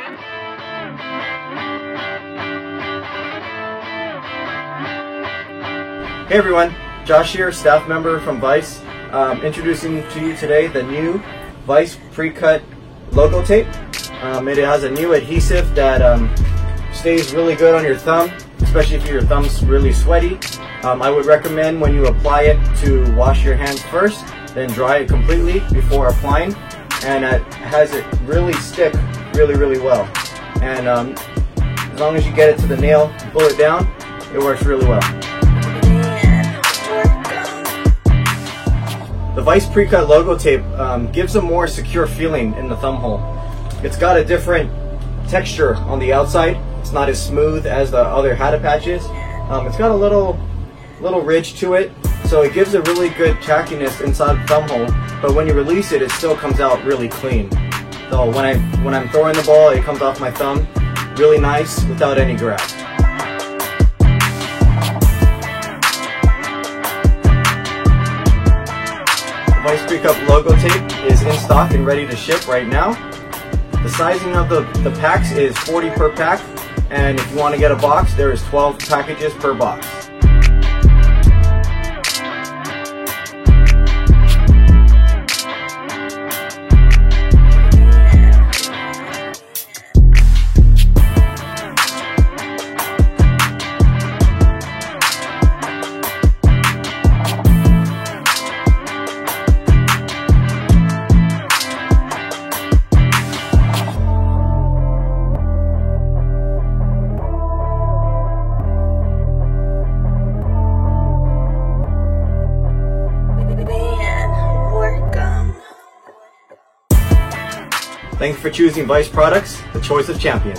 Hey everyone, Josh here, staff member from Vice, introducing to you today the new Vice pre-cut logo tape. It has a new adhesive that stays really good on your thumb, especially if your thumb's really sweaty. I would recommend when you apply it to wash your hands first, then dry it completely before applying, and it has it really stick really well. And as long as you get it to the nail, pull it down, it works really well. The Vice pre-cut logo tape gives a more secure feeling in the thumb hole. It's got a different texture on the outside. It's not as smooth as the other Hada patches. It's got a little ridge to it, so it gives a really good tackiness inside the thumb hole, but when you release it, it still comes out really clean. So when I'm throwing the ball, it comes off my thumb really nice without any grab. The Vice pre-cut logo tape is in stock and ready to ship right now. The sizing of the packs is 40 per pack, and if you want to get a box, there is 12 packages per box. Thanks for choosing Vice Products, the choice of champions.